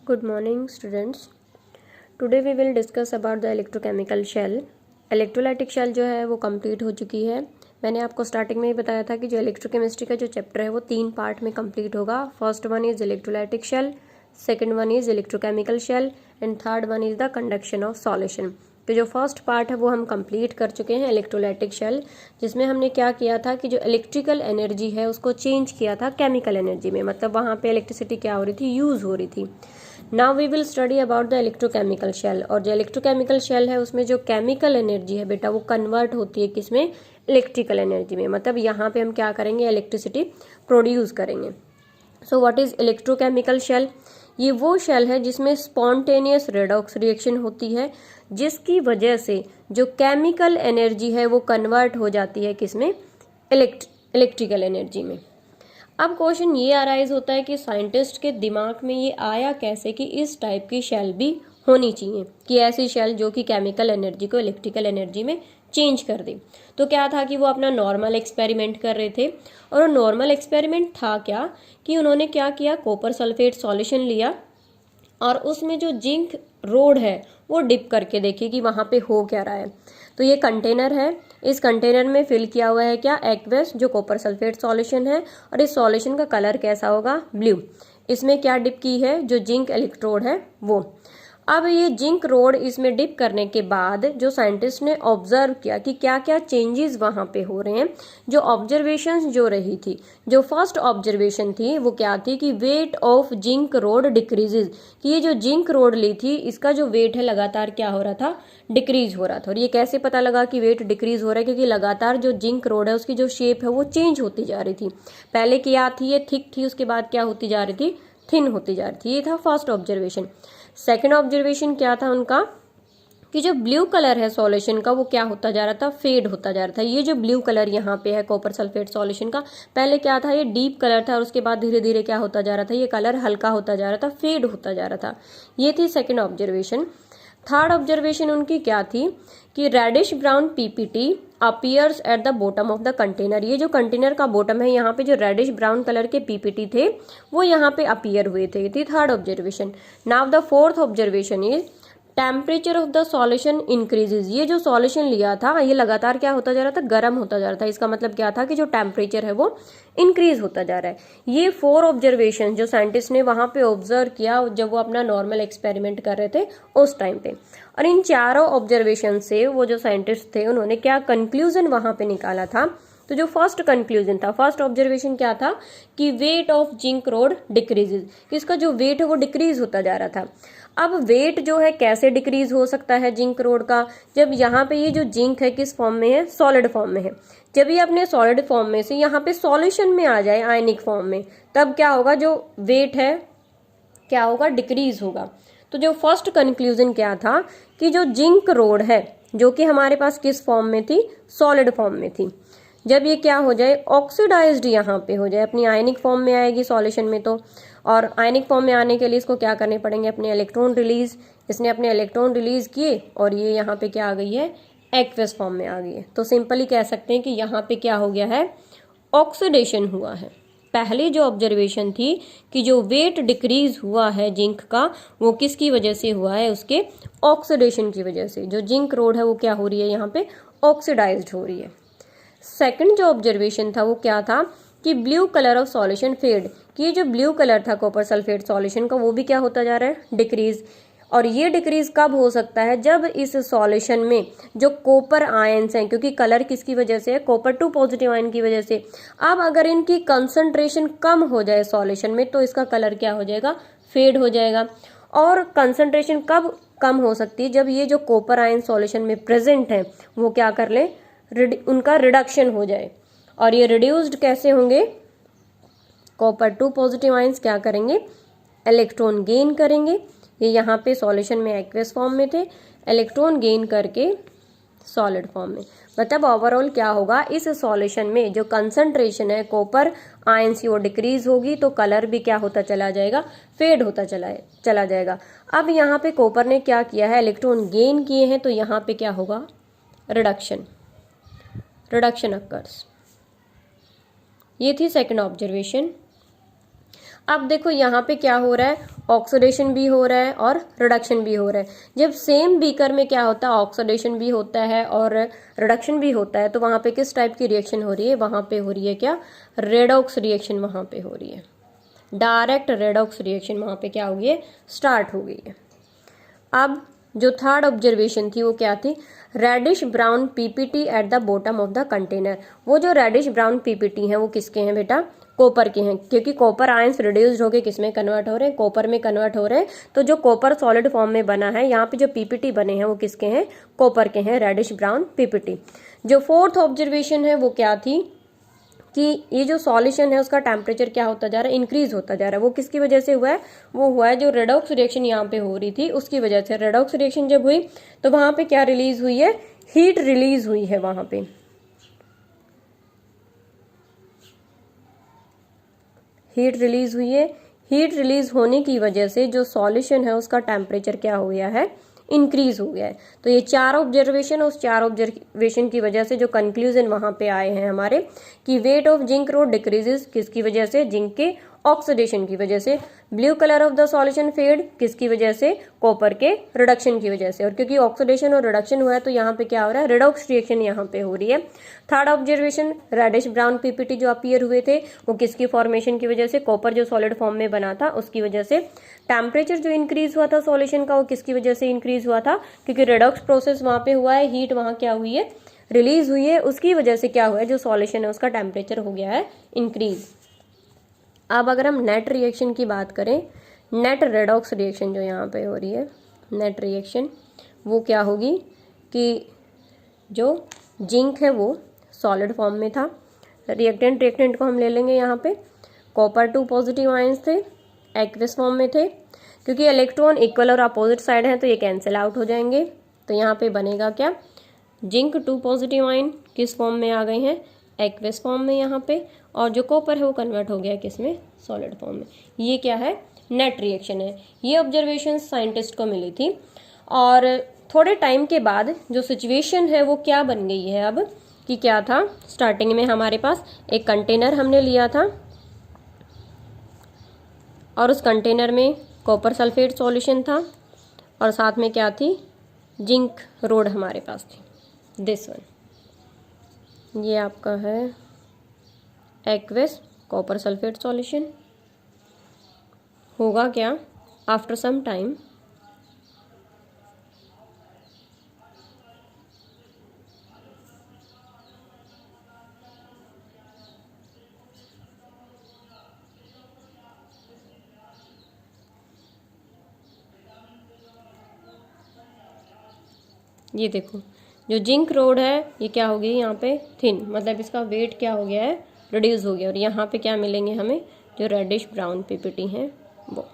Good morning students. Today we will discuss about the electrochemical shell. Electrolytic shell जो है वो complete हो चुकी है. मैंने आपको स्टार्टिंग में ही बताया था कि जो इलेक्ट्रोकेमिस्ट्री का जो चैप्टर है वो 3 पार्ट में कंप्लीट होगा. First one is electrolytic shell, second one is electrochemical shell and third one is the conduction of solution. तो जो फर्स्ट पार्ट है वो हम कंप्लीट कर चुके हैं इलेक्ट्रोलाइटिक शेल, जिसमें हमने क्या किया था कि जो इलेक्ट्रिकल एनर्जी है उसको चेंज किया था केमिकल एनर्जी में. मतलब वहाँ पे इलेक्ट्रिसिटी क्या हो रही थी, यूज हो रही थी. Now we will study about the electrochemical shell. और जो इलेक्ट्रोकेमिकल शेल है उसमें जो केमिकल एनर्जी है बेटा वो कन्वर्ट होती है किसमें, इलेक्ट्रिकल एनर्जी में. मतलब यहाँ पे हम क्या करेंगे, इलेक्ट्रिसिटी प्रोड्यूस करेंगे. So what is electrochemical shell? ये वो शेल है जिसमें स्पॉन्टेनियस रेडॉक्स रिएक्शन होती है, जिसकी वजह से जो केमिकल एनर्जी है वो कन्वर्ट हो जाती है किसमें, इलेक्ट्रिकल एनर्जी में. अब क्वेश्चन ये अराइज होता है कि साइंटिस्ट के दिमाग में ये आया कैसे कि इस टाइप की शेल भी होनी चाहिए, कि ऐसी शेल जो कि केमिकल एनर्जी को इलेक्ट्रिकल एनर्जी में चेंज कर दे. तो क्या था कि वो अपना नॉर्मल एक्सपेरिमेंट कर रहे थे, और नॉर्मल एक्सपेरिमेंट था क्या कि उन्होंने क्या किया, कॉपर सल्फेट सॉल्यूशन लिया और उसमें जो जिंक रोड है वो डिप करके देखिए कि वहाँ पे हो क्या रहा है. तो ये कंटेनर है, इस कंटेनर में फिल किया हुआ है क्या, एक्वस जो कॉपर सल्फेट सॉल्यूशन है, और इस सॉल्यूशन का कलर कैसा होगा, ब्लू. इसमें क्या डिप की है, जो जिंक इलेक्ट्रोड है वो. अब ये जिंक रोड इसमें डिप करने के बाद जो साइंटिस्ट ने ऑब्जर्व किया कि क्या क्या चेंजेस वहां पे हो रहे हैं. जो ऑब्जर्वेशंस जो रही थी, जो फर्स्ट ऑब्जर्वेशन थी वो क्या थी कि weight of zinc road decreases, कि ये जो जिंक रोड ली थी इसका जो वेट है लगातार क्या हो रहा था, डिक्रीज हो रहा था. और ये कैसे पता लगा कि वेट डिक्रीज हो रहा है, क्योंकि लगातार जो जिंक रोड है उसकी जो शेप है वो चेंज होती जा रही थी. पहले क्या थी, ये थिक थी, उसके बाद क्या होती जा रही थी, थिन होती जा रही थी. ये था फर्स्ट ऑब्जर्वेशन. सेकेंड ऑब्जर्वेशन क्या था उनका कि जो ब्लू कलर है सॉल्यूशन का वो क्या होता जा रहा था, फेड होता जा रहा था. ये जो ब्लू कलर यहाँ पे है कॉपर सल्फेट सॉल्यूशन का, पहले क्या था, ये डीप कलर था और उसके बाद धीरे धीरे क्या होता जा रहा था, ये कलर हल्का होता जा रहा था, फेड होता जा रहा था. ये थी सेकेंड ऑब्जर्वेशन. थर्ड ऑब्जर्वेशन उनकी क्या थी कि reddish brown PPT appears at the bottom of the container. ये जो कंटेनर का बॉटम है यहाँ पे जो रेडिश ब्राउन कलर के पीपीटी थे वो यहाँ पे अपीयर हुए थे. ये थी third observation. Now the fourth observation is temperature of the solution increases. ये जो सॉल्यूशन लिया था ये लगातार क्या होता जा रहा था, गर्म होता जा रहा था. इसका मतलब क्या था कि जो टेम्परेचर है वो इंक्रीज होता जा रहा है. ये 4 ऑब्जर्वेशन जो साइंटिस्ट ने वहां पे ऑब्जर्व किया जब वो अपना नॉर्मल एक्सपेरिमेंट कर रहे थे उस टाइम पे. और इन चारों ऑब्जर्वेशन से वो जो साइंटिस्ट थे उन्होंने क्या कंक्लूजन वहां पे निकाला था. तो जो फर्स्ट कंक्लूजन था, फर्स्ट ऑब्जर्वेशन क्या था कि weight of zinc road decreases, इसका जो वेट है वो डिक्रीज होता जा रहा था. अब वेट जो है कैसे डिक्रीज हो सकता है जिंक रोड का, जब यहाँ पे ये जो जिंक है किस फॉर्म में है, सॉलिड फॉर्म में है. जब ये अपने सॉलिड फॉर्म में से यहाँ पे सॉल्यूशन में आ जाए आयनिक फॉर्म में, तब क्या होगा, जो वेट है क्या होगा, डिक्रीज होगा. तो जो फर्स्ट कंक्लूजन क्या था कि जो जिंक रोड है जो कि हमारे पास किस फॉर्म में थी, सॉलिड फॉर्म में थी, जब ये क्या हो जाए, ऑक्सीडाइज्ड यहाँ पे हो जाए, अपनी आयनिक फॉर्म में आएगी सॉल्यूशन में. तो और आयनिक फॉर्म में आने के लिए इसको क्या करने पड़ेंगे, अपने इलेक्ट्रॉन रिलीज. इसने अपने इलेक्ट्रॉन रिलीज किए और ये यहाँ पे क्या आ गई है, एक्वस फॉर्म में आ गई है. तो सिंपली कह सकते हैं कि यहाँ पे क्या हो गया है, ऑक्सीडेशन हुआ है. पहली जो ऑब्जर्वेशन थी कि जो वेट डिक्रीज हुआ है जिंक का वो किसकी वजह से हुआ है, उसके ऑक्सीडेशन की वजह से. जो जिंक रोड है वो क्या हो रही है, यहाँ पे ऑक्सीडाइज्ड हो रही है. सेकंड जो ऑब्जर्वेशन था वो क्या था कि blue colour of solution fade, कि ये जो ब्लू कलर था कॉपर सल्फेट सॉल्यूशन का वो भी क्या होता जा रहा है, डिक्रीज. और ये डिक्रीज कब हो सकता है, जब इस सॉल्यूशन में जो कॉपर आयंस हैं, क्योंकि कलर किसकी वजह से है, कॉपर 2 पॉजिटिव आयन की वजह से. अब अगर इनकी कंसंट्रेशन कम हो जाए सॉल्यूशन में तो इसका कलर क्या हो जाएगा, फेड हो जाएगा. और कंसंट्रेशन कब कम हो सकती है, जब ये जो कॉपर आयन सॉल्यूशन में प्रेजेंट है वो क्या कर ले, उनका रिडक्शन हो जाए. और ये रिड्यूस्ड कैसे होंगे, कॉपर 2 पॉजिटिव आयंस क्या करेंगे, इलेक्ट्रॉन गेन करेंगे. ये यहाँ पे सॉल्यूशन में एक्वस फॉर्म में थे, इलेक्ट्रॉन गेन करके सॉलिड फॉर्म में. मतलब ओवरऑल क्या होगा, इस सॉल्यूशन में जो कंसंट्रेशन है कॉपर आयंस की वो डिक्रीज होगी, तो कलर भी क्या होता चला जाएगा, फेड होता चला जाएगा. अब यहाँ पे कॉपर ने क्या किया है, इलेक्ट्रॉन गेन किए हैं, तो यहाँ पे क्या होगा, रिडक्शन अकर्स. ये थी सेकंड ऑब्जर्वेशन. अब देखो यहाँ पे क्या हो रहा है, ऑक्सीडेशन भी हो रहा है और रिडक्शन भी हो रहा है। जब सेम बीकर में क्या होता है, ऑक्सीडेशन भी होता है और रिडक्शन भी होता है, तो वहाँ पे किस टाइप की रिएक्शन हो रही है, वहाँ पे हो रही है क्या, रेडॉक्स रिएक्शन वहाँ पे हो रही है। डायरेक्ट रेडॉक्स रिएक्शन वहाँ पे क्या हो गई है, स्टार्ट हो गई है। अब जो थर्ड ऑब्जर्वेशन थी वो क्या थी, reddish brown PPT at the bottom of the container. वो जो रेडिश ब्राउन पीपीटी हैं वो किसके हैं बेटा, कॉपर के हैं, क्योंकि कॉपर आयंस रिड्यूस्ड होके किस में कन्वर्ट हो रहे हैं, कॉपर में कन्वर्ट हो रहे हैं। तो जो कॉपर सॉलिड फॉर्म में बना है, यहाँ पे जो पीपीटी बने हैं वो किसके हैं, कॉपर के हैं, रेडिश ब्राउन पीपीटी। जो फोर्थ ऑब्जर्वेशन है वो क्या थी कि ये जो सॉल्यूशन है उसका टेम्परेचर क्या होता जा रहा है, इंक्रीज होता जा रहा है। वो किसकी वजह से हुआ है, वो हुआ है जो रेडॉक्स रिएक्शन यहाँ पे हो रही थी उसकी वजह से। रेडॉक्स रिएक्शन जब हुई तो वहां पे क्या रिलीज हुई है, हीट रिलीज हुई है, वहां पे हीट रिलीज हुई है। हीट रिलीज होने की वजह से जो सॉल्यूशन है उसका टेम्परेचर क्या हो गया है, इंक्रीज हो गया है। तो ये चार ऑब्जर्वेशन, उस चार ऑब्जर्वेशन की वजह से जो कंक्लूजन वहां पे आए हैं हमारे कि weight of zinc rod decreases, किसकी वजह से, जिंक के ऑक्सीडेशन की वजह से। Blue colour of the solution fade, किसकी वजह से, कॉपर के रिडक्शन की वजह से। और क्योंकि ऑक्सीडेशन और रिडक्शन हुआ है तो यहाँ पे क्या हो रहा है, रेडॉक्स रिएक्शन यहाँ पे हो रही है। Third observation, reddish brown PPT जो अपीयर हुए थे वो किसकी फॉर्मेशन की वजह से, कॉपर जो सॉलिड फॉर्म में बना था उसकी वजह से। टेम्परेचर जो इंक्रीज हुआ था सॉल्यूशन का वो किसकी वजह से इंक्रीज हुआ था, क्योंकि रेडॉक्स प्रोसेस वहां पे हुआ है, हीट वहां क्या हुई है, रिलीज हुई है, उसकी वजह से क्या हुआ है, जो सॉल्यूशन है उसका टेम्परेचर हो गया है इंक्रीज। अब अगर हम नेट रिएक्शन की बात करें, नेट रेडॉक्स रिएक्शन जो यहाँ पे हो रही है, नेट रिएक्शन वो क्या होगी कि जो जिंक है वो सॉलिड फॉर्म में था, रिएक्टेंट को हम ले लेंगे यहाँ पे, कॉपर 2 पॉजिटिव आयंस थे, एक्वस फॉर्म में थे। क्योंकि इलेक्ट्रॉन इक्वल और अपोजिट साइड है तो ये कैंसिल आउट हो जाएंगे। तो यहाँ पे बनेगा क्या, जिंक 2 पॉजिटिव आयन किस फॉर्म में आ गए हैं, एक्वस फॉर्म में यहाँ पे, और जो कॉपर है वो कन्वर्ट हो गया किस में, सॉलिड फॉर्म में। ये क्या है, नेट रिएक्शन है। ये ऑब्जर्वेशन साइंटिस्ट को मिली थी। और थोड़े टाइम के बाद जो सिचुएशन है वो क्या बन गई है अब, कि क्या था, स्टार्टिंग में हमारे पास एक कंटेनर हमने लिया था और उस कंटेनर में कॉपर सल्फेट सॉल्यूशन था और साथ में क्या थी, जिंक रोड हमारे पास थी, दिस वन। ये आपका है एक्वस कॉपर सल्फेट सॉल्यूशन। होगा क्या, आफ्टर सम टाइम ये देखो जो जिंक रोड है ये क्या हो गई यहाँ पे, थिन, मतलब इसका वेट क्या हो गया है, रिड्यूस हो गया। और यहाँ पे क्या मिलेंगे हमें, जो रेडिश ब्राउन पीपीटी हैं वो,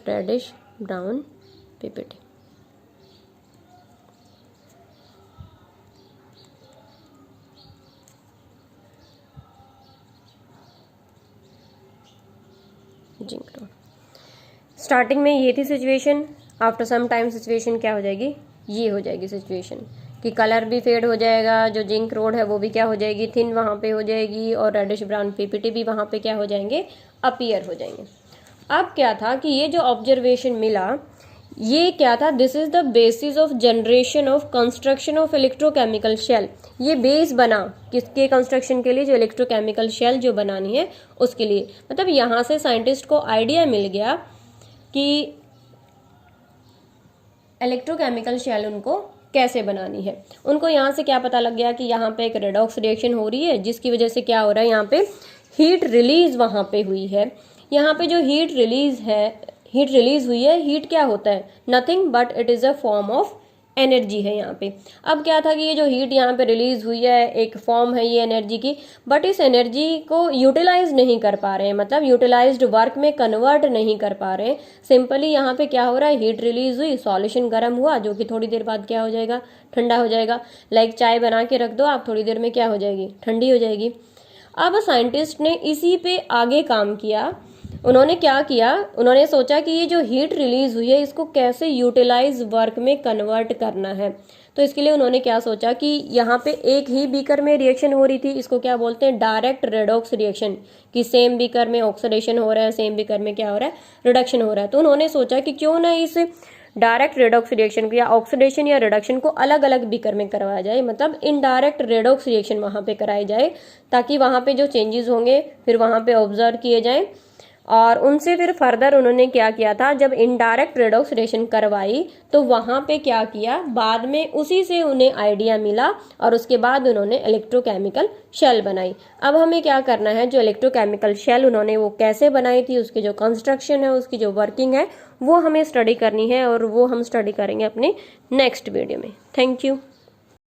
reddish brown PPT. Zinc rod starting में ये थी situation, after some time situation क्या हो जाएगी, ये हो जाएगी सिचुएशन कि कलर भी फेड हो जाएगा, जो जिंक रोड है वो भी क्या हो जाएगी, थिन वहाँ पे हो जाएगी, और रेडिश ब्राउन पीपीटी भी वहाँ पे क्या हो जाएंगे, अपीयर हो जाएंगे। अब क्या था कि ये जो ऑब्जर्वेशन मिला ये क्या था, this is the basis of generation of construction of electrochemical shell. ये बेस बना किसके कंस्ट्रक्शन के लिए, जो इलेक्ट्रोकेमिकल शेल जो बनानी है उसके लिए। मतलब यहाँ से साइंटिस्ट को आइडिया मिल गया कि इलेक्ट्रोकेमिकल शेल उनको कैसे बनानी है। उनको यहाँ से क्या पता लग गया कि यहाँ पे एक रेडॉक्स रिएक्शन हो रही है जिसकी वजह से क्या हो रहा है, यहाँ पे हीट रिलीज वहाँ पे हुई है। यहाँ पे जो हीट रिलीज हुई है, हीट क्या होता है, nothing but it is a form of energy है यहाँ पे। अब क्या था कि ये जो हीट यहाँ पे रिलीज हुई है एक फॉर्म है ये एनर्जी की, बट इस एनर्जी को यूटिलाइज नहीं कर पा रहे हैं, मतलब यूटिलाइज्ड वर्क में कन्वर्ट नहीं कर पा रहे हैं। सिंपली यहाँ पे क्या हो रहा है, हीट रिलीज हुई, सॉल्यूशन गर्म हुआ, जो कि थोड़ी देर बाद क्या हो जाएगा, ठंडा हो जाएगा। लाइक चाय बना के रख दो आप, थोड़ी देर में क्या हो जाएगी, ठंडी हो जाएगी। अब साइंटिस्ट ने इसी पे आगे काम किया। उन्होंने क्या किया, उन्होंने सोचा कि ये जो हीट रिलीज हुई है इसको कैसे यूटिलाइज वर्क में कन्वर्ट करना है। तो इसके लिए उन्होंने क्या सोचा कि यहाँ पे एक ही बीकर में रिएक्शन हो रही थी, इसको क्या बोलते हैं, डायरेक्ट रेडॉक्स रिएक्शन, कि सेम बीकर में ऑक्सीडेशन हो रहा है, सेम बीकर में क्या हो रहा है, रिडक्शन हो रहा है। तो उन्होंने सोचा कि क्यों ना इस डायरेक्ट रेडॉक्स रिएक्शन को या ऑक्सीडेशन या रिडक्शन को अलग अलग बीकर में करवाया जाए, मतलब इनडायरेक्ट रेडॉक्स रिएक्शन वहां पे कराई जाए, ताकि वहां पे जो चेंजेस होंगे फिर वहां पे ऑब्जर्व किए जाएं। और उनसे फिर फर्दर उन्होंने क्या किया था, जब इनडायरेक्ट रेडॉक्स रिएक्शन करवाई तो वहां पे क्या किया, बाद में उसी से उन्हें आइडिया मिला और उसके बाद उन्होंने इलेक्ट्रोकेमिकल शेल बनाई। अब हमें क्या करना है, जो इलेक्ट्रोकेमिकल शेल उन्होंने वो कैसे बनाई थी, उसकी जो कंस्ट्रक्शन है, उसकी जो वर्किंग है, वो हमें स्टडी करनी है और वो हम स्टडी करेंगे अपने नेक्स्ट वीडियो में। Thank you.